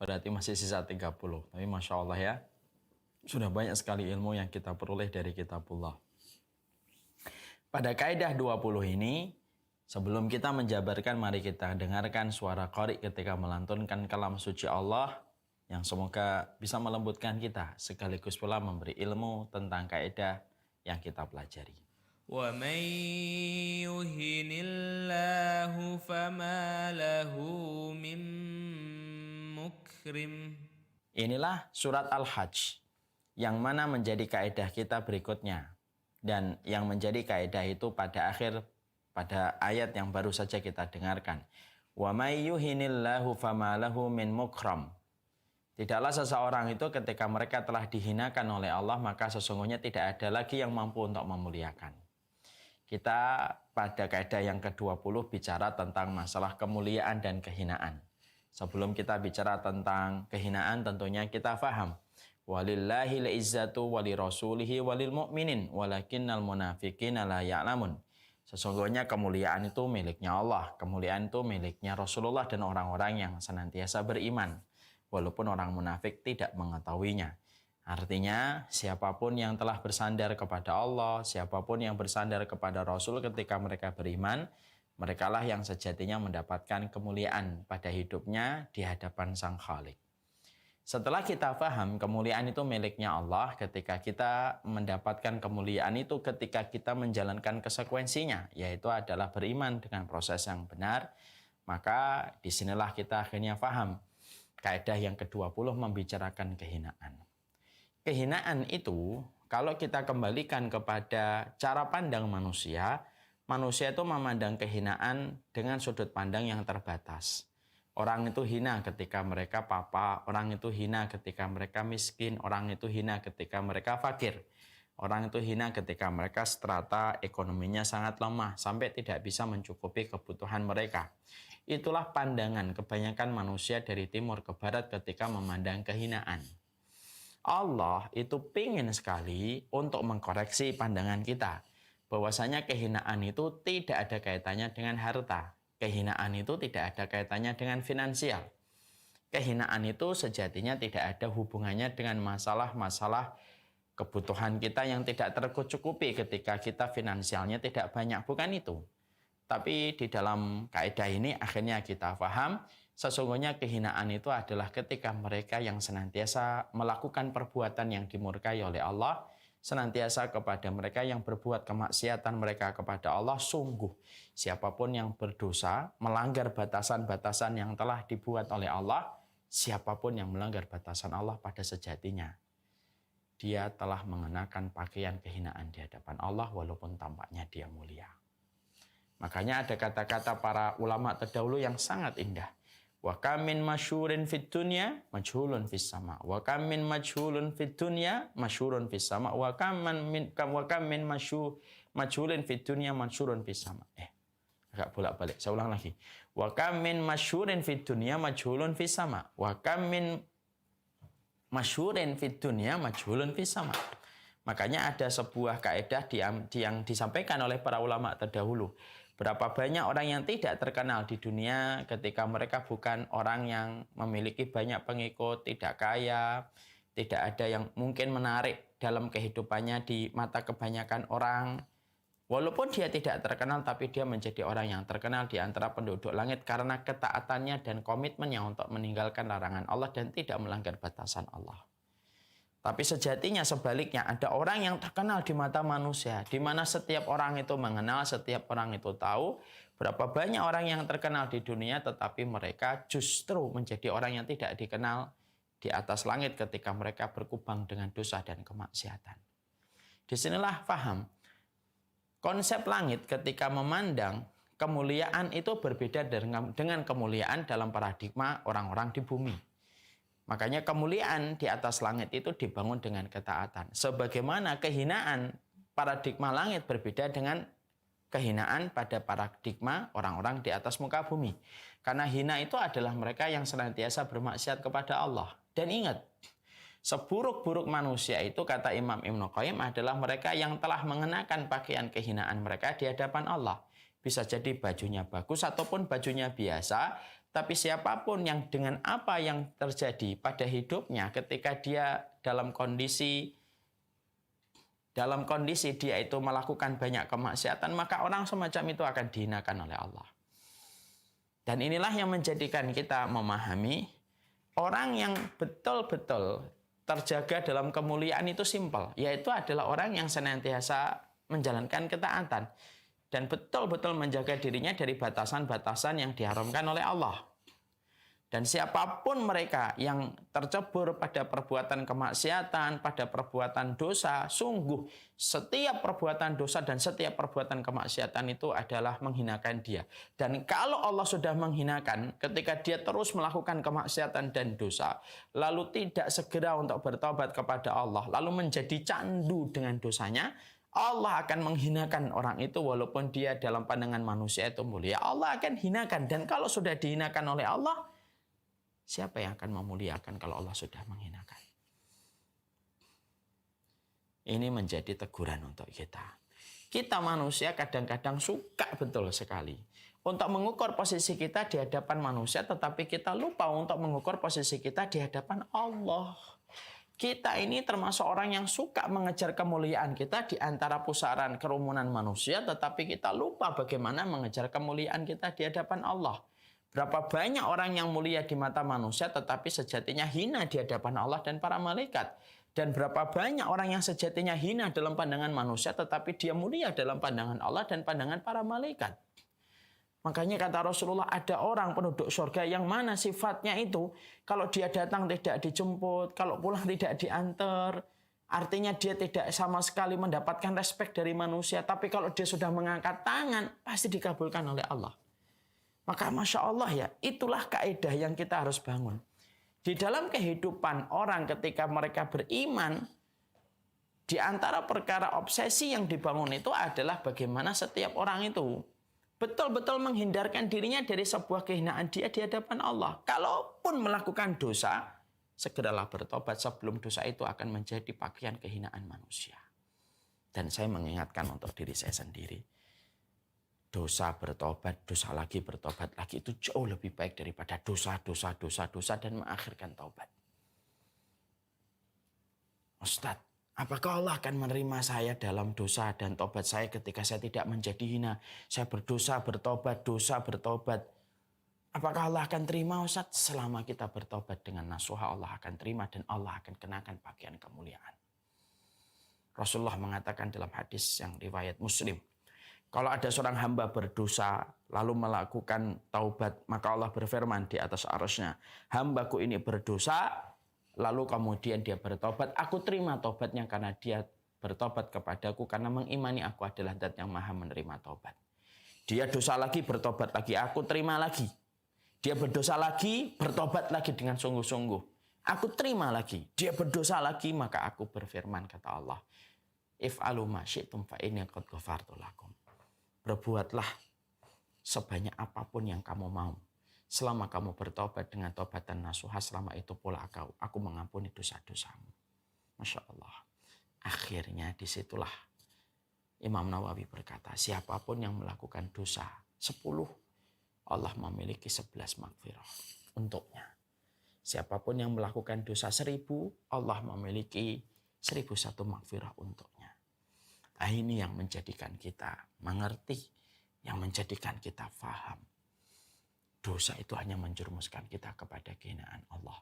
Berarti masih sisa 30. Tapi Masya Allah ya, sudah banyak sekali ilmu yang kita peroleh dari kitabullah. Pada kaidah 20 ini, sebelum kita menjabarkan, mari kita dengarkan suara qari ketika melantunkan kalam suci Allah yang semoga bisa melembutkan kita sekaligus pula memberi ilmu tentang kaidah yang kita pelajari. وَمَن يُهِنِ اللَّهُ فَمَا لَهُ مِن مُكْرِمٍ. Inilah surat Al-Hajj yang mana menjadi kaidah kita berikutnya. Dan yang menjadi kaidah itu pada ayat yang baru saja kita dengarkan. Wa may yuhinillahu fama lahu min mukram. Tidaklah seseorang itu ketika mereka telah dihinakan oleh Allah, maka sesungguhnya tidak ada lagi yang mampu untuk memuliakan. Kita pada kaidah yang ke-20 bicara tentang masalah kemuliaan dan kehinaan. Sebelum kita bicara tentang kehinaan, tentunya kita faham. Walillahi la'izzatu walirasulihi walil mu'minin walakinnal munafiqina la ya'lamun. Sesungguhnya kemuliaan itu miliknya Allah, kemuliaan itu miliknya Rasulullah dan orang-orang yang senantiasa beriman, walaupun orang munafik tidak mengetahuinya. Artinya, siapapun yang telah bersandar kepada Allah, siapapun yang bersandar kepada Rasul ketika mereka beriman, merekalah yang sejatinya mendapatkan kemuliaan pada hidupnya di hadapan Sang Khalik. Setelah kita paham kemuliaan itu miliknya Allah, ketika kita mendapatkan kemuliaan itu ketika kita menjalankan konsekuensinya, yaitu adalah beriman dengan proses yang benar, maka disinilah kita akhirnya paham kaidah yang ke-20 membicarakan kehinaan. Kehinaan itu kalau kita kembalikan kepada cara pandang manusia, manusia itu memandang kehinaan dengan sudut pandang yang terbatas. Orang itu hina ketika mereka papa, orang itu hina ketika mereka miskin, orang itu hina ketika mereka fakir. Orang itu hina ketika mereka strata ekonominya sangat lemah, sampai tidak bisa mencukupi kebutuhan mereka. Itulah pandangan kebanyakan manusia dari timur ke barat ketika memandang kehinaan. Allah itu pingin sekali untuk mengkoreksi pandangan kita. Bahwasanya kehinaan itu tidak ada kaitannya dengan harta. Kehinaan itu tidak ada kaitannya dengan finansial. Kehinaan itu sejatinya tidak ada hubungannya dengan masalah-masalah kebutuhan kita yang tidak tercukupi ketika kita finansialnya tidak banyak. Bukan itu. Tapi di dalam kaidah ini akhirnya kita paham, sesungguhnya kehinaan itu adalah ketika mereka yang senantiasa melakukan perbuatan yang dimurkai oleh Allah, senantiasa kepada mereka yang berbuat kemaksiatan mereka kepada Allah. Sungguh siapapun yang berdosa melanggar batasan-batasan yang telah dibuat oleh Allah, siapapun yang melanggar batasan Allah pada sejatinya dia telah mengenakan pakaian kehinaan di hadapan Allah walaupun tampaknya dia mulia. Makanya ada kata-kata para ulama terdahulu yang sangat indah. Wa kam min masyhurin fid dunya majhulun fis sama. Wa kam min majhulun fid dunya masyhurun fis sama. Wa kam min majhulin fid dunya masyhurun fis sama. Agak bolak-balik. Saya ulang lagi. Wa kam min masyhurin fid dunya majhulun fis sama. Wa kam min masyhurin fid dunya majhulun fis sama. Makanya ada sebuah kaidah yang disampaikan oleh para ulama terdahulu. Berapa banyak orang yang tidak terkenal di dunia ketika mereka bukan orang yang memiliki banyak pengikut, tidak kaya, tidak ada yang mungkin menarik dalam kehidupannya di mata kebanyakan orang. Walaupun dia tidak terkenal, tapi dia menjadi orang yang terkenal di antara penduduk langit karena ketaatannya dan komitmennya untuk meninggalkan larangan Allah dan tidak melanggar batasan Allah. Tapi sejatinya sebaliknya, ada orang yang terkenal di mata manusia, di mana setiap orang itu mengenal, setiap orang itu tahu. Berapa banyak orang yang terkenal di dunia, tetapi mereka justru menjadi orang yang tidak dikenal di atas langit ketika mereka berkubang dengan dosa dan kemaksiatan. Disinilah paham, konsep langit ketika memandang kemuliaan itu berbeda dengan kemuliaan dalam paradigma orang-orang di bumi. Makanya kemuliaan di atas langit itu dibangun dengan ketaatan. Sebagaimana kehinaan paradigma langit berbeda dengan kehinaan pada paradigma orang-orang di atas muka bumi. Karena hina itu adalah mereka yang senantiasa bermaksiat kepada Allah. Dan ingat, seburuk-buruk manusia itu kata Imam Ibnu Qayyim adalah mereka yang telah mengenakan pakaian kehinaan mereka di hadapan Allah. Bisa jadi bajunya bagus ataupun bajunya biasa, Tapi siapapun yang dengan apa yang terjadi pada hidupnya ketika dia dalam kondisi dia itu melakukan banyak kemaksiatan, maka orang semacam itu akan dihinakan oleh Allah. Dan inilah yang menjadikan kita memahami orang yang betul-betul terjaga dalam kemuliaan itu simpel, yaitu adalah orang yang senantiasa menjalankan ketaatan dan betul-betul menjaga dirinya dari batasan-batasan yang diharamkan oleh Allah. Dan siapapun mereka yang tercebur pada perbuatan kemaksiatan, pada perbuatan dosa, sungguh setiap perbuatan dosa dan setiap perbuatan kemaksiatan itu adalah menghinakan dia. Dan kalau Allah sudah menghinakan, ketika dia terus melakukan kemaksiatan dan dosa, lalu tidak segera untuk bertobat kepada Allah, lalu menjadi candu dengan dosanya, Allah akan menghinakan orang itu walaupun dia dalam pandangan manusia itu mulia. Allah akan hinakan, dan kalau sudah dihinakan oleh Allah, siapa yang akan memuliakan kalau Allah sudah menghinakan? Ini menjadi teguran untuk kita. Kita manusia kadang-kadang suka betul sekali untuk mengukur posisi kita di hadapan manusia, tetapi kita lupa untuk mengukur posisi kita di hadapan Allah. Kita ini termasuk orang yang suka mengejar kemuliaan kita di antara pusaran kerumunan manusia, tetapi kita lupa bagaimana mengejar kemuliaan kita di hadapan Allah. Berapa banyak orang yang mulia di mata manusia tetapi sejatinya hina di hadapan Allah dan para malaikat. Dan berapa banyak orang yang sejatinya hina dalam pandangan manusia tetapi dia mulia dalam pandangan Allah dan pandangan para malaikat. Makanya kata Rasulullah, ada orang penduduk surga yang mana sifatnya itu kalau dia datang tidak dijemput, kalau pulang tidak diantar. Artinya dia tidak sama sekali mendapatkan respek dari manusia. Tapi kalau dia sudah mengangkat tangan pasti dikabulkan oleh Allah. Maka Masya Allah ya, itulah kaidah yang kita harus bangun. Di dalam kehidupan orang ketika mereka beriman, di antara perkara obsesi yang dibangun itu adalah bagaimana setiap orang itu betul-betul menghindarkan dirinya dari sebuah kehinaan dia di hadapan Allah. Kalaupun melakukan dosa, segeralah bertobat sebelum dosa itu akan menjadi pakaian kehinaan manusia. Dan saya mengingatkan untuk diri saya sendiri, dosa bertobat, dosa lagi bertobat lagi itu jauh lebih baik daripada dosa dan mengakhirkan taubat. Ustadz, apakah Allah akan menerima saya dalam dosa dan taubat saya ketika saya tidak menjadi hina? Saya berdosa, bertobat, dosa, bertobat. Apakah Allah akan terima, Ustadz? Selama kita bertobat dengan nasuha, Allah akan terima dan Allah akan kenakan pakaian kemuliaan. Rasulullah mengatakan dalam hadis yang riwayat Muslim, kalau ada seorang hamba berdosa lalu melakukan taubat, maka Allah berfirman di atas arsy-Nya, hambaku ini berdosa lalu kemudian dia bertobat, aku terima taubatnya karena dia bertobat kepadaku karena mengimani aku adalah Zat yang Maha menerima taubat. Dia dosa lagi, bertobat lagi, aku terima lagi. Dia berdosa lagi, bertobat lagi dengan sungguh-sungguh, aku terima lagi. Dia berdosa lagi, maka aku berfirman, kata Allah, if'alu ma syi'tum fa inni qad ghafartu lakum. Berbuatlah sebanyak apapun yang kamu mau. Selama kamu bertobat dengan taubatan nasuha, selama itu pula aku mengampuni dosa-dosamu. Masya Allah. Akhirnya disitulah Imam Nawawi berkata, siapapun yang melakukan dosa 10, Allah memiliki 11 maghfirah untuknya. Siapapun yang melakukan dosa 1000, Allah memiliki 1001 maghfirah untuknya. Nah, ini yang menjadikan kita mengerti, yang menjadikan kita faham. Dosa itu hanya menjerumuskan kita kepada kehinaan Allah.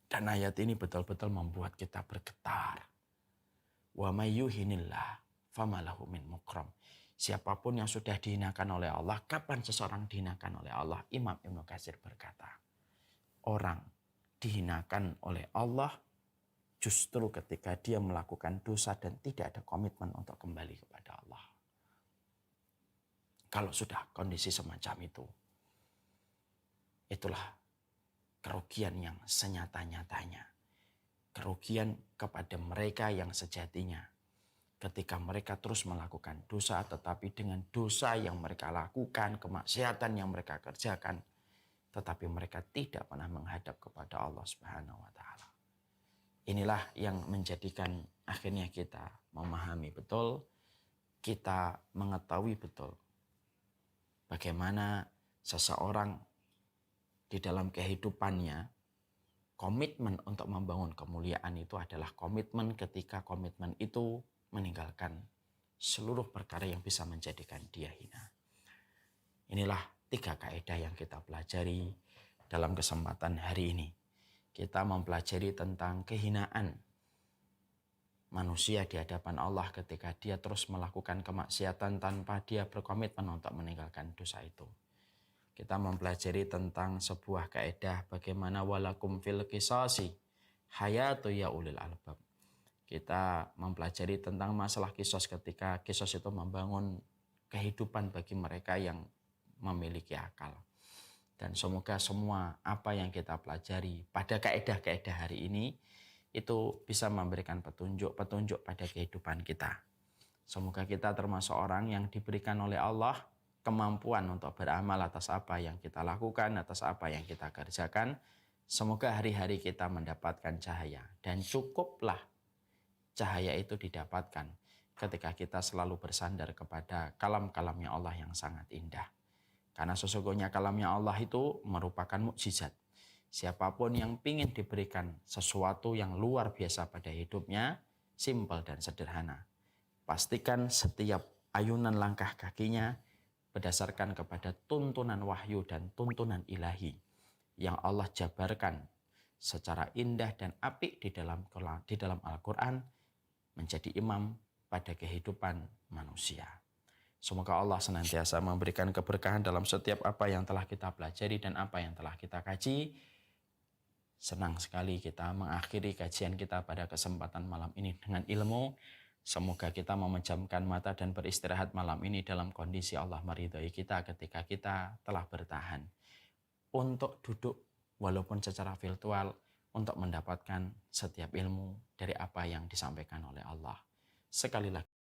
Dan ayat ini betul-betul membuat kita bergetar. Wa may yuhinillah fama lahu min mukram. Siapapun yang sudah dihinakan oleh Allah, kapan seseorang dihinakan oleh Allah? Imam Ibnu Katsir berkata, orang dihinakan oleh Allah justru ketika dia melakukan dosa dan tidak ada komitmen untuk kembali kepada Allah. Kalau sudah kondisi semacam itu, itulah kerugian yang senyata-nyatanya. Kerugian kepada mereka yang sejatinya. Ketika mereka terus melakukan dosa, tetapi dengan dosa yang mereka lakukan, kemaksiatan yang mereka kerjakan, tetapi mereka tidak pernah menghadap kepada Allah Subhanahu wa Ta'ala. Inilah yang menjadikan akhirnya kita memahami betul, kita mengetahui betul bagaimana seseorang di dalam kehidupannya, komitmen untuk membangun kemuliaan itu adalah komitmen ketika komitmen itu meninggalkan seluruh perkara yang bisa menjadikan dia hina. Inilah 3 kaidah yang kita pelajari dalam kesempatan hari ini. Kita mempelajari tentang kehinaan manusia di hadapan Allah ketika dia terus melakukan kemaksiatan tanpa dia berkomitmen untuk meninggalkan dosa itu. Kita mempelajari tentang sebuah kaidah bagaimana walakum fil qisasi hayatu ya ulil albab. Kita mempelajari tentang masalah kisos ketika kisos itu membangun kehidupan bagi mereka yang memiliki akal. Dan semoga semua apa yang kita pelajari pada kaidah-kaidah hari ini itu bisa memberikan petunjuk pada kehidupan kita. Semoga kita termasuk orang yang diberikan oleh Allah kemampuan untuk beramal atas apa yang kita lakukan, atas apa yang kita kerjakan. Semoga hari-hari kita mendapatkan cahaya. Dan cukuplah cahaya itu didapatkan ketika kita selalu bersandar kepada kalam-kalamnya Allah yang sangat indah. Karena sesungguhnya kalamnya Allah itu merupakan mukjizat. Siapapun yang ingin diberikan sesuatu yang luar biasa pada hidupnya, simpel dan sederhana. Pastikan setiap ayunan langkah kakinya berdasarkan kepada tuntunan wahyu dan tuntunan ilahi yang Allah jabarkan secara indah dan apik di dalam Al-Quran menjadi imam pada kehidupan manusia. Semoga Allah senantiasa memberikan keberkahan dalam setiap apa yang telah kita pelajari dan apa yang telah kita kaji. Senang sekali kita mengakhiri kajian kita pada kesempatan malam ini dengan ilmu. Semoga kita memejamkan mata dan beristirahat malam ini dalam kondisi Allah meridhai kita ketika kita telah bertahan untuk duduk walaupun secara virtual untuk mendapatkan setiap ilmu dari apa yang disampaikan oleh Allah. Sekali lagi